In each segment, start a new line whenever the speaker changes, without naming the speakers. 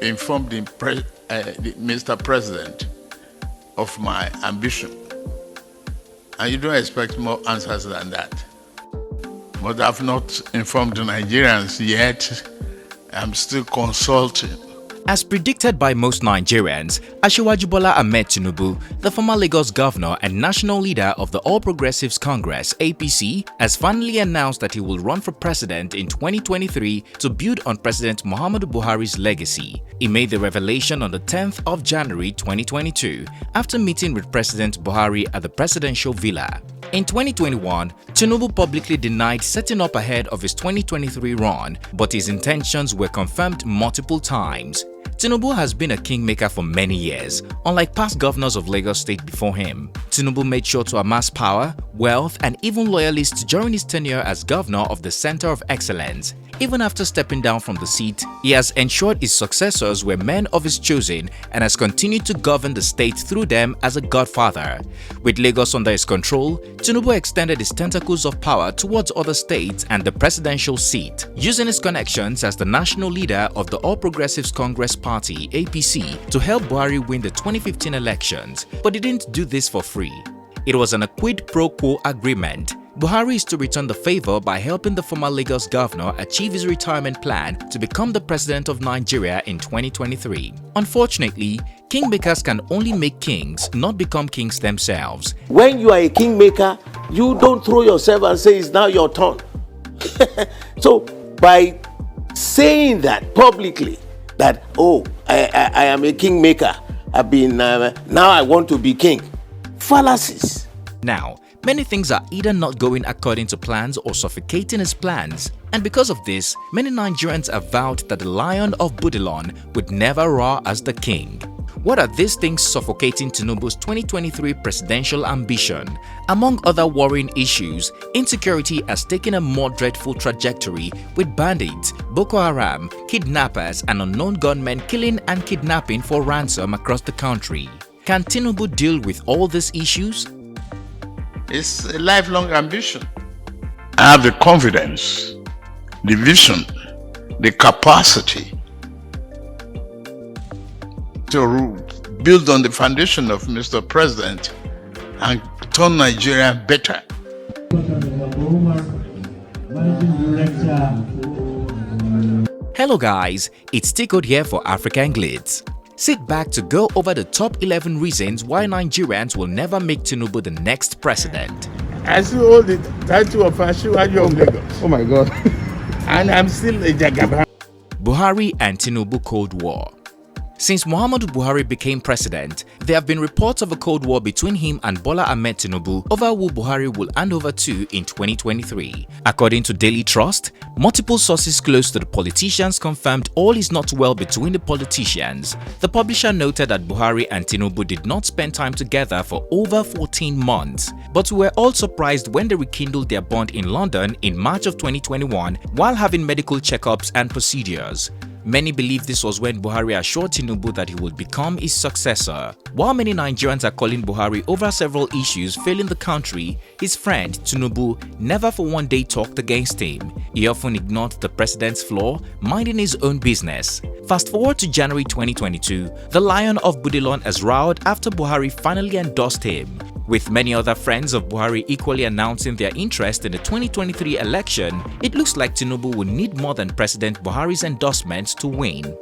Informed Mr. President of my ambition. And you don't expect more answers than that. But I've not informed the Nigerians yet. I'm still consulting.
As predicted by most Nigerians, Asiwaju Bola Ahmed Tinubu, the former Lagos governor and national leader of the All Progressives Congress (APC), has finally announced that he will run for president in 2023 to build on President Muhammadu Buhari's legacy. He made the revelation on the 10th of January 2022 after meeting with President Buhari at the presidential villa. In 2021, Tinubu publicly denied setting up ahead of his 2023 run, but his intentions were confirmed multiple times. Tinubu has been a kingmaker for many years, unlike past governors of Lagos State before him. Tinubu made sure to amass power, wealth, and even loyalists during his tenure as governor of the Center of Excellence. Even after stepping down from the seat, he has ensured his successors were men of his choosing and has continued to govern the state through them as a godfather. With Lagos under his control, Tinubu extended his tentacles of power towards other states and the presidential seat, using his connections as the national leader of the All Progressives Congress Party (APC) to help Buhari win the 2015 elections. But he didn't do this for free. It was an quid pro quo agreement. Buhari is to return the favor by helping the former Lagos governor achieve his retirement plan to become the president of Nigeria in 2023. Unfortunately, kingmakers can only make kings, not become kings themselves.
When you are a kingmaker, you don't throw yourself and say it's now your turn. So by saying that publicly, that, oh, I am a kingmaker, I've been, now I want to be king. Fallacies.
Now, many things are either not going according to plans or suffocating his plans. And because of this, many Nigerians have vowed that the lion of Budelon would never roar as the king. What are these things suffocating Tinubu's 2023 presidential ambition? Among other worrying issues, insecurity has taken a more dreadful trajectory, with bandits, Boko Haram, kidnappers, and unknown gunmen killing and kidnapping for ransom across the country. Can Tinubu deal with all these issues?
It's a lifelong ambition. I have the confidence, the vision, the capacity to build on the foundation of Mr. President and turn Nigeria better.
Hello guys, it's Tickled here for African Glitz. Sit back to go over the top 11 reasons why Nigerians will never make Tinubu the next president.
I still hold the title of Asiwaju of Lagos.
Oh my God.
And I'm still a Jagaban.
Buhari and Tinubu Cold War. Since Muhammadu Buhari became president, there have been reports of a cold war between him and Bola Ahmed Tinubu over who Buhari will hand over to in 2023. According to Daily Trust, multiple sources close to the politicians confirmed all is not well between the politicians. The publisher noted that Buhari and Tinubu did not spend time together for over 14 months, but we were all surprised when they rekindled their bond in London in March of 2021 while having medical checkups and procedures. Many believe this was when Buhari assured Tinubu that he would become his successor. While many Nigerians are calling Buhari over several issues failing the country, his friend Tinubu never for one day talked against him. He often ignored the president's flaw, minding his own business. Fast forward to January 2022, the Lion of Budelon has roared after Buhari finally endorsed him. With many other friends of Buhari equally announcing their interest in the 2023 election, it looks like Tinubu will need more than President Buhari's endorsement to win.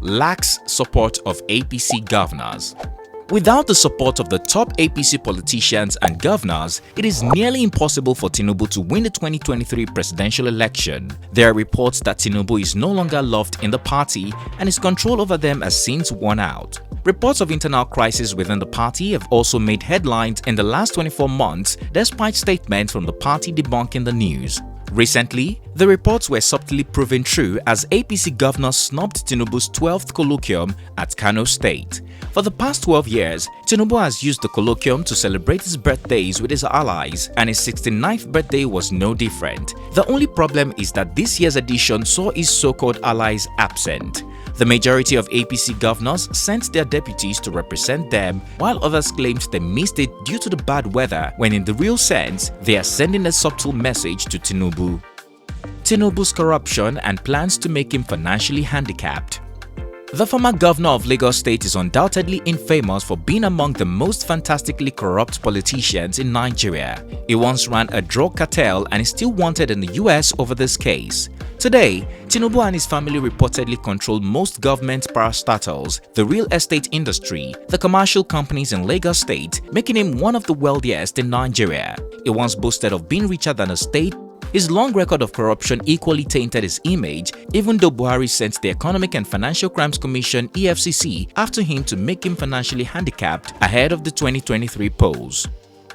Lacks support of APC governors. Without the support of the top APC politicians and governors, it is nearly impossible for Tinubu to win the 2023 presidential election. There are reports that Tinubu is no longer loved in the party and his control over them has since worn out. Reports of internal crisis within the party have also made headlines in the last 24 months despite statements from the party debunking the news. Recently, the reports were subtly proven true as APC governors snubbed Tinubu's 12th colloquium at Kano State. For the past 12 years, Tinubu has used the colloquium to celebrate his birthdays with his allies, and his 69th birthday was no different. The only problem is that this year's edition saw his so-called allies absent. The majority of APC governors sent their deputies to represent them, while others claimed they missed it due to the bad weather, when in the real sense, they are sending a subtle message to Tinubu. Tinubu's corruption and plans to make him financially handicapped. The former governor of Lagos State is undoubtedly infamous for being among the most fantastically corrupt politicians in Nigeria. He once ran a drug cartel and is still wanted in the US over this case. Today, Tinubu and his family reportedly control most government parastatals, the real estate industry, the commercial companies in Lagos State, making him one of the wealthiest in Nigeria. He once boasted of being richer than a state. His long record of corruption equally tainted his image, even though Buhari sent the Economic and Financial Crimes Commission (EFCC) after him to make him financially handicapped ahead of the 2023 polls.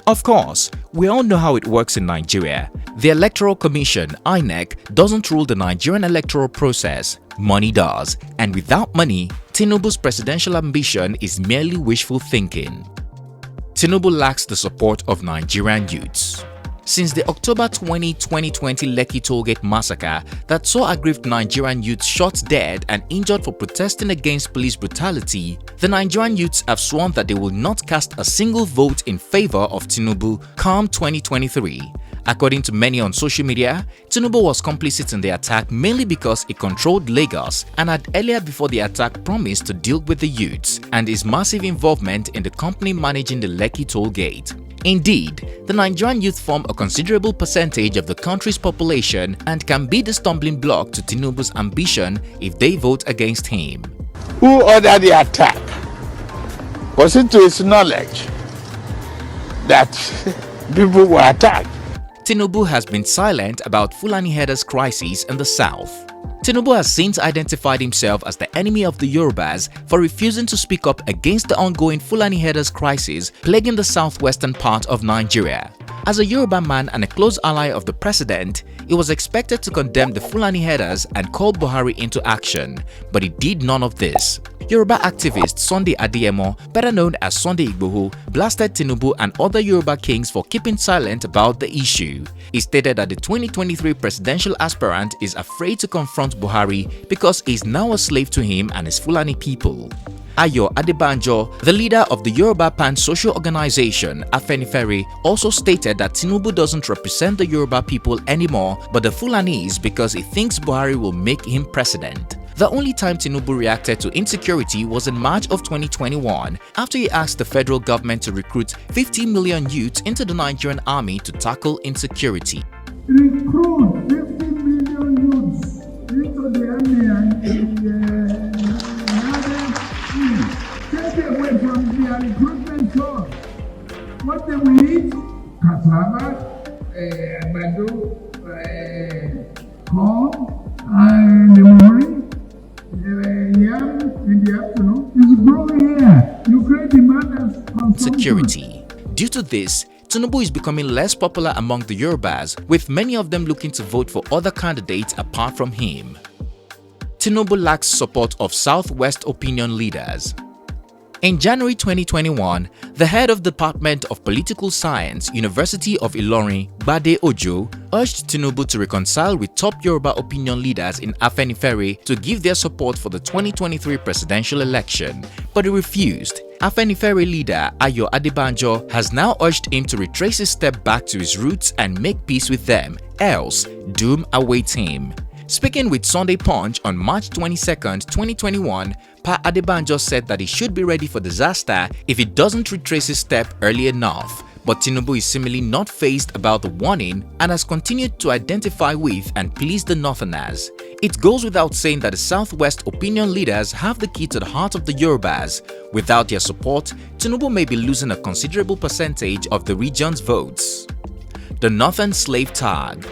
Of course, we all know how it works in Nigeria. The Electoral Commission (INEC) doesn't rule the Nigerian electoral process. Money does, and without money, Tinubu's presidential ambition is merely wishful thinking. Tinubu lacks the support of Nigerian youths. Since the October 20, 2020 Lekki tollgate massacre that saw aggrieved Nigerian youths shot dead and injured for protesting against police brutality, the Nigerian youths have sworn that they will not cast a single vote in favor of Tinubu come 2023. According to many on social media, Tinubu was complicit in the attack mainly because he controlled Lagos and had earlier before the attack promised to deal with the youths and his massive involvement in the company managing the Lekki tollgate. Indeed, the Nigerian youth form a considerable percentage of the country's population and can be the stumbling block to Tinubu's ambition if they vote against him.
Who ordered the attack? Was it to his knowledge that people were attacked?
Tinubu has been silent about Fulani herders' crisis in the south. Tinubu has since identified himself as the enemy of the Yorubas for refusing to speak up against the ongoing Fulani herders' crisis plaguing the southwestern part of Nigeria. As a Yoruba man and a close ally of the president, he was expected to condemn the Fulani herders and call Buhari into action, but he did none of this. Yoruba activist Sunday Adeyemo, better known as Sunday Igboho, blasted Tinubu and other Yoruba kings for keeping silent about the issue. He stated that the 2023 presidential aspirant is afraid to confront Buhari because he is now a slave to him and his Fulani people. Ayo Adebanjo, the leader of the Yoruba pan-social organization Afenifere, also stated that Tinubu doesn't represent the Yoruba people anymore but the Fulanis because he thinks Buhari will make him president. The only time Tinubu reacted to insecurity was in March of 2021 after he asked the federal government to recruit 50 million youths into the Nigerian army to tackle insecurity.
Recruit 50 million youths into the army and take away from their recruitment job. What they will eat? Cassava, bado, corn, and the morning, yam in the afternoon. It's growing here. You create demand as consumption.
Security. Due to this, Tinubu is becoming less popular among the Yorubas, with many of them looking to vote for other candidates apart from him. Tinubu lacks support of Southwest opinion leaders. In January 2021, the head of Department of Political Science, University of Ilorin, Bade Ojo, urged Tinubu to reconcile with top Yoruba opinion leaders in Afenifere to give their support for the 2023 presidential election, but he refused. Afenifere leader Ayo Adebanjo has now urged him to retrace his step back to his roots and make peace with them, else doom awaits him. Speaking with Sunday Punch on March 22, 2021, Pa Adebanjo said that he should be ready for disaster if he doesn't retrace his step early enough. But Tinubu is seemingly not fazed about the warning and has continued to identify with and please the Northerners. It goes without saying that the Southwest opinion leaders have the key to the heart of the Yorubas. Without their support, Tinubu may be losing a considerable percentage of the region's votes. The Northern Slave Tag.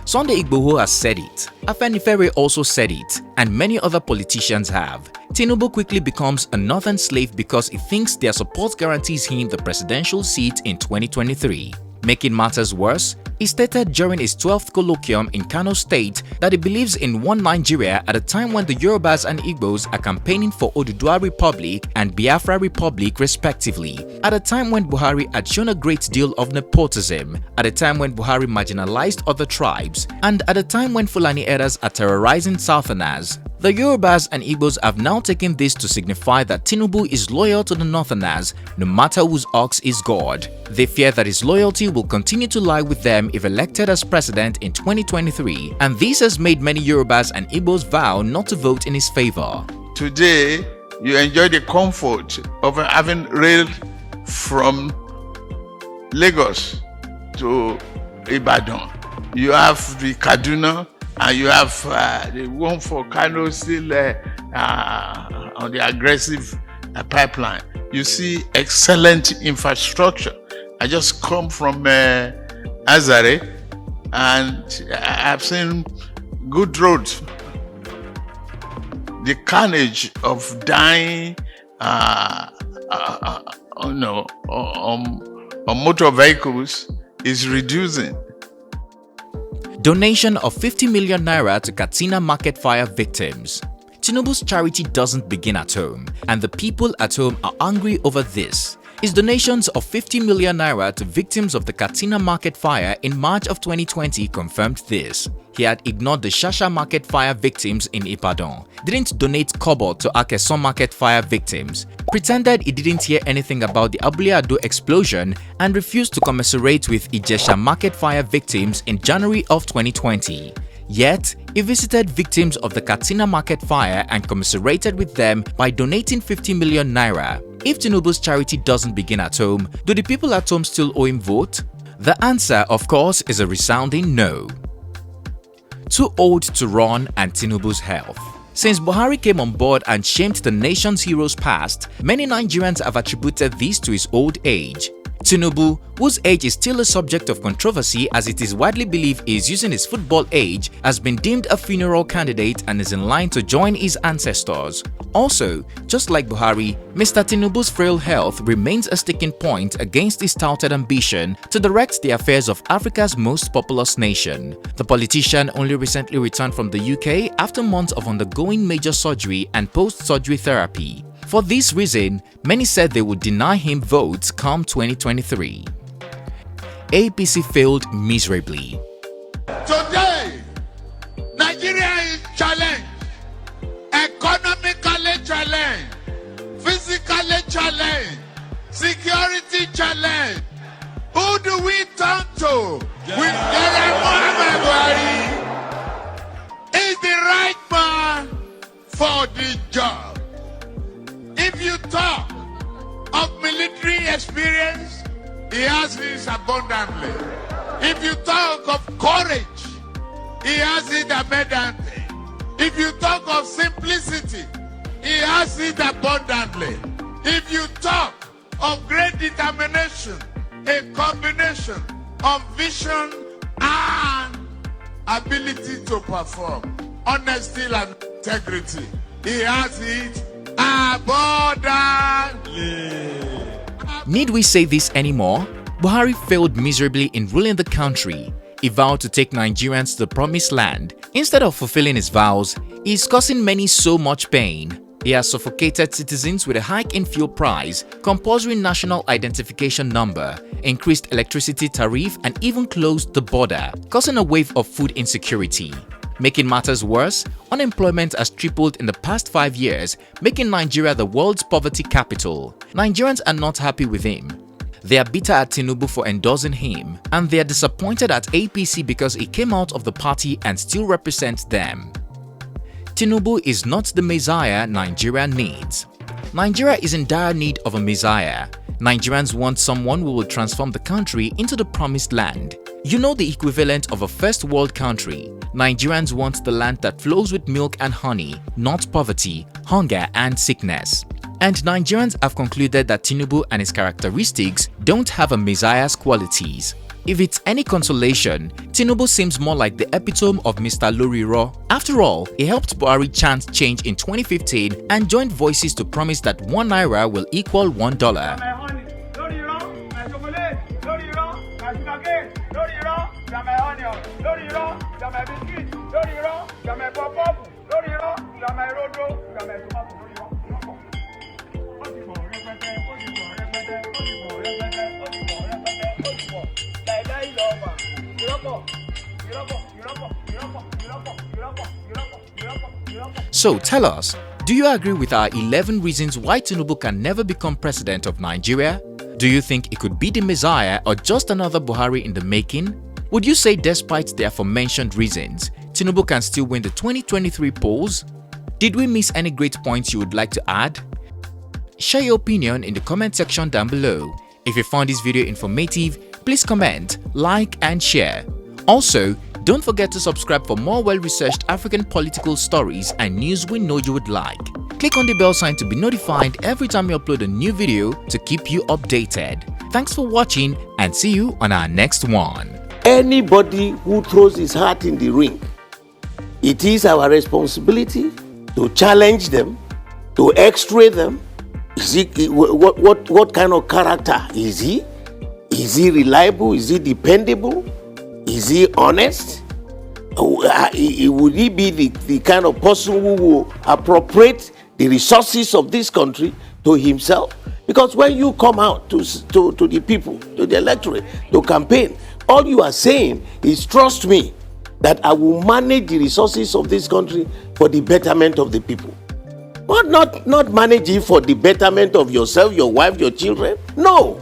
Sunday Igboho has said it, Afenifere also said it, and many other politicians have. Tinubu quickly becomes a northern slave because he thinks their support guarantees him the presidential seat in 2023. Making matters worse, he stated during his 12th colloquium in Kano State that he believes in one Nigeria at a time when the Yorubas and Igbos are campaigning for Oduduwa Republic and Biafra Republic respectively, at a time when Buhari had shown a great deal of nepotism, at a time when Buhari marginalized other tribes, and at a time when Fulani herders are terrorizing Southerners. The Yorubas and Igbos have now taken this to signify that Tinubu is loyal to the Northerners no matter whose ox is God. They fear that his loyalty will continue to lie with them if elected as president in 2023, and this has made many Yorubas and Igbos vow not to vote in his favor.
Today, you enjoy the comfort of having rail from Lagos to Ibadan. You have the Kaduna, and you have the one for Kano still on the aggressive pipeline. You see excellent infrastructure. I just come from Azare, and I've seen good roads. The carnage of dying on motor vehicles is reducing.
Donation of 50 million naira to KATSINA market fire victims. Tinubu's charity doesn't begin at home, and the people at home are angry over this. His donations of 50 million naira to victims of the KATSINA market fire in March of 2020 confirmed this. He had ignored the Shasha market fire victims in Ibadan, didn't donate kobo to Akeson market fire victims, pretended he didn't hear anything about the Abule Ado explosion, and refused to commiserate with Ijesha market fire victims in January of 2020. Yet, he visited victims of the KATSINA market fire and commiserated with them by donating 50 million naira. If Tinubu's charity doesn't begin at home, do the people at home still owe him vote? The answer, of course, is a resounding no. Too old to run and Tinubu's health. Since Buhari came on board and shamed the nation's heroes past, many Nigerians have attributed this to his old age. Tinubu, whose age is still a subject of controversy as it is widely believed he is using his football age, has been deemed a funeral candidate and is in line to join his ancestors. Also, just like Buhari, Mr. Tinubu's frail health remains a sticking point against his touted ambition to direct the affairs of Africa's most populous nation. The politician only recently returned from the UK after months of undergoing major surgery and post-surgery therapy. For this reason, many said they would deny him votes come 2023. APC failed miserably.
Today, Nigeria is challenged, economically challenged, physically challenged, security challenged. Who do we turn to? With President Muhammadu Buhari is the right man for the job. If you talk of military experience, he has this abundantly. If you talk of courage, he has it abundantly. If you talk of simplicity, he has it abundantly. If you talk of great determination, a combination of vision and ability to perform, honesty and integrity, he has it abundantly.
Need we say this anymore? Buhari failed miserably in ruling the country. He vowed to take Nigerians to the promised land. Instead of fulfilling his vows, he is causing many so much pain. He has suffocated citizens with a hike in fuel price, compulsory national identification number, increased electricity tariff, and even closed the border, causing a wave of food insecurity. Making matters worse, unemployment has tripled in the past 5 years, making Nigeria the world's poverty capital. Nigerians are not happy with him. They are bitter at Tinubu for endorsing him, and they are disappointed at APC because he came out of the party and still represents them. Tinubu is not the messiah Nigeria needs. Nigeria is in dire need of a messiah. Nigerians want someone who will transform the country into the promised land. You know, the equivalent of a first world country. Nigerians want the land that flows with milk and honey, not poverty, hunger and sickness. And Nigerians have concluded that Tinubu and his characteristics don't have a messiah's qualities. If it's any consolation, Tinubu seems more like the epitome of Mr. Loriro. After all, he helped Buhari chant change in 2015 and joined voices to promise that 1 naira will equal $1. So tell us, do you agree with our 11 reasons why Tinubu can never become president of Nigeria? Do you think it could be the messiah or just another Buhari in the making? Would you say despite the aforementioned reasons, Tinubu can still win the 2023 polls? Did we miss any great points you would like to add? Share your opinion in the comment section down below. If you found this video informative, please comment, like and share. Also, don't forget to subscribe for more well-researched African political stories and news we know you would like. Click on the bell sign to be notified every time we upload a new video to keep you updated. Thanks for watching and see you on our next one.
Anybody who throws his heart in the ring, it is our responsibility to challenge them, to x-ray them. What kind of character is he? Is he reliable? Is he dependable? Is he honest? Would he be the kind of person who will appropriate the resources of this country to himself? Because when you come out to the people, to the electorate, to campaign, all you are saying is, trust me, that I will manage the resources of this country for the betterment of the people. But not manage it for the betterment of yourself, your wife, your children. No.